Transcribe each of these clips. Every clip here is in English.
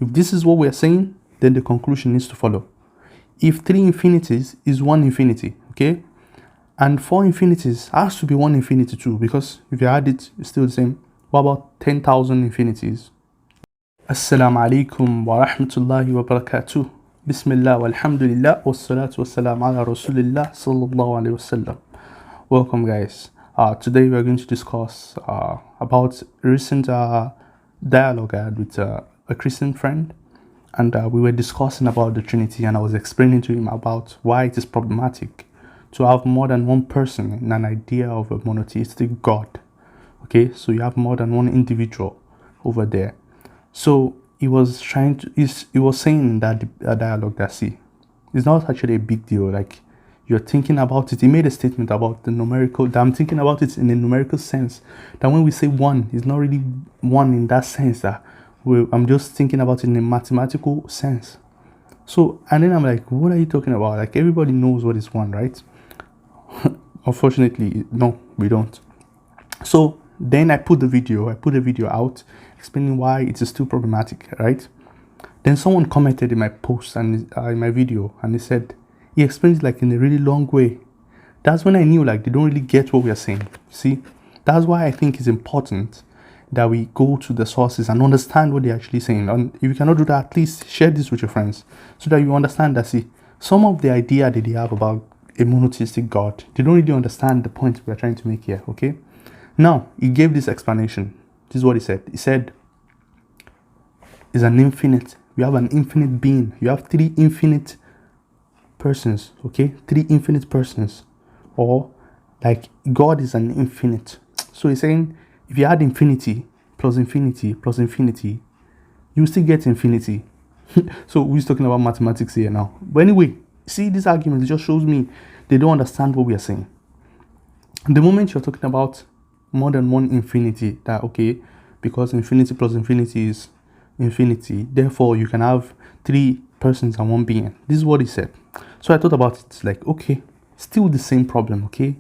If this is what we are saying, then the conclusion needs to follow. If 3 infinities is 1 infinity, okay, and 4 infinities has to be 1 infinity too, because if you add it, it's still the same. What about 10,000 infinities? Assalamu alaikum wa rahmatullahi wa barakatuh. Bismillah walhamdulillah wassalatu wassalamu ala rasulillah sallallahu alayhi wasallam. Welcome guys. Today we are going to discuss about a recent dialogue I had with a Christian friend, and we were discussing about the Trinity, and I was explaining to him about why it is problematic to have more than one person in an idea of a monotheistic God. Okay, so you have more than one individual over there. So he was saying in that dialogue that it's not actually a big deal. Like, you're thinking about it. He made a statement about the numerical, that I'm thinking about it in a numerical sense, that when we say one, it's not really one in that sense, that I'm just thinking about it in a mathematical sense. So, and then I'm like, what are you talking about? Like, everybody knows what is one, right? Unfortunately, no, we don't. So then I put the video out explaining why it is still problematic, right? Then someone commented in my post and in my video, and he said, he explains like in a really long way. That's when I knew like they don't really get what we are saying. See, that's why I think it's important that we go to the sources and understand what they're actually saying. And if you cannot do that, at least share this with your friends so that you understand that, some of the idea that they have about a monotheistic God, they don't really understand the point we're trying to make here, okay? Now, he gave this explanation. This is what he said. He said, it's an infinite. You have an infinite being. You have 3 infinite persons, okay? 3 infinite persons. Or, like, God is an infinite. So he's saying, if you add infinity plus infinity plus infinity, you still get infinity. So we're talking about mathematics here now. But anyway, see, this argument, it just shows me they don't understand what we are saying. The moment you're talking about more than one infinity, that okay, because infinity plus infinity is infinity, therefore you can have 3 persons and 1 being. This is what he said. So I thought about it, like, okay, still the same problem, okay?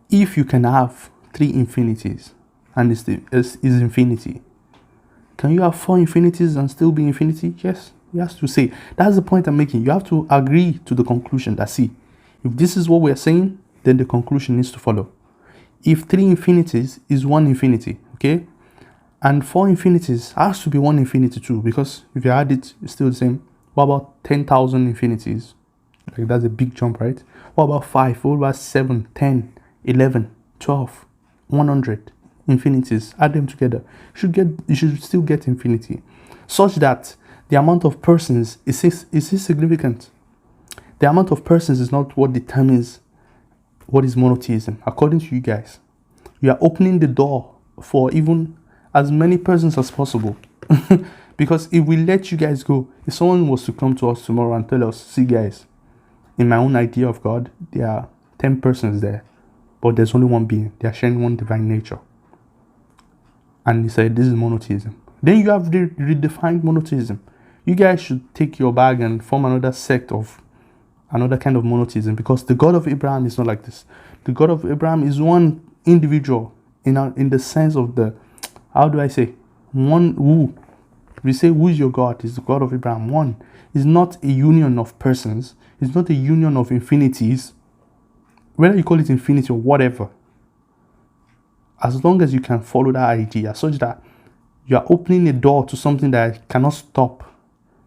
If you can have 3 infinities and is infinity, can you have 4 infinities and still be infinity? Yes, he has to say. That's the point I'm making. You have to agree to the conclusion that, if this is what we're saying, then the conclusion needs to follow. If 3 infinities is 1 infinity, okay, and 4 infinities has to be 1 infinity too, because if you add it, it's still the same. What about 10,000 infinities? Like, that's a big jump, right? What about 5? What about 7, 10, 11, 12, 100 infinities? Add them together. You should still get infinity, such that the amount of persons is significant. The amount of persons is not what determines what is monotheism. According to you guys, you are opening the door for even as many persons as possible. Because if we let you guys go, if someone was to come to us tomorrow and tell us, see guys, in my own idea of God, there are 10 persons there, but there's only one being. They are sharing one divine nature. And he said, this is monotheism. Then you have redefined monotheism. You guys should take your bag and form another sect of another kind of monotheism, because the God of Abraham is not like this. The God of Abraham is one individual in the sense of the, how do I say, one who. We say, who is your God? Is the God of Abraham one. It's not a union of persons. It's not a union of infinities. Whether you call it infinity or whatever, as long as you can follow that idea, such that you are opening a door to something that cannot stop.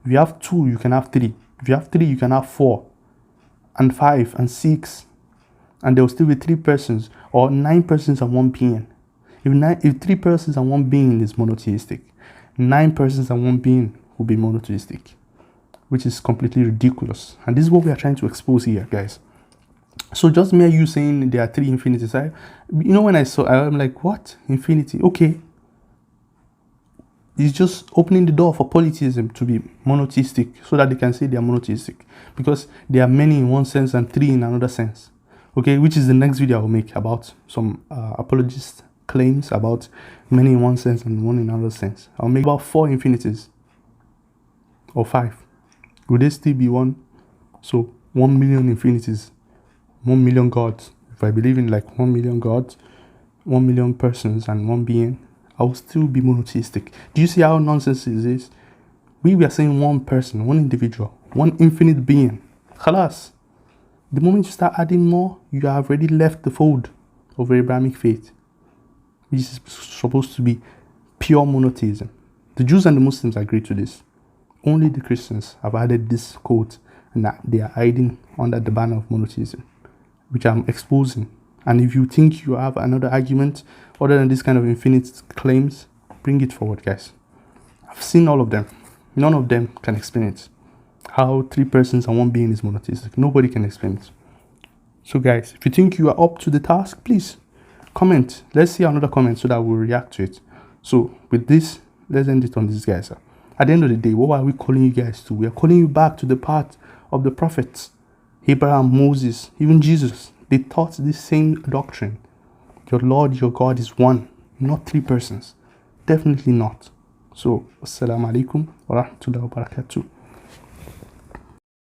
If you have 2, you can have 3. If you have 3, you can have 4 and 5 and 6, and there will still be 3 persons, or 9 persons and 1 being. If 3 persons and 1 being is monotheistic, 9 persons and 1 being will be monotheistic, which is completely ridiculous. And this is what we are trying to expose here, guys. So just mere you saying there are 3 infinities, when I saw, I'm like, what? Infinity? Okay. It's just opening the door for polytheism to be monotheistic, so that they can say they are monotheistic, because there are many in one sense and 3 in another sense. Okay, which is the next video I will make about some apologist claims about many in one sense and 1 in another sense. I'll make about 4 infinities or 5. Would they still be 1? So 1 million infinities, 1 million gods. If I believe in like 1 million gods, 1 million persons and 1 being, I will still be monotheistic. Do you see how nonsense is this? We are saying one person, one individual, one infinite being. Khalas. The moment you start adding more, you have already left the fold of Abrahamic faith, which is supposed to be pure monotheism. The Jews and the Muslims agree to this. Only the Christians have added this quote, and that they are hiding under the banner of monotheism, which I'm exposing. And if you think you have another argument other than this kind of infinite claims, bring it forward, guys. I've seen all of them. None of them can explain it. How 3 persons and 1 being is monotheistic. Nobody can explain it. So guys, if you think you are up to the task, please comment. Let's see another comment so that we'll react to it. So with this, let's end it on this, guys. At the end of the day, what are we calling you guys to? We are calling you back to the path of the prophets. Abraham, Moses, even Jesus. They taught this same doctrine. Your Lord, your God is one, not 3 persons. Definitely not. So, assalamu alaikum wa rahmatullahi wa barakatuh.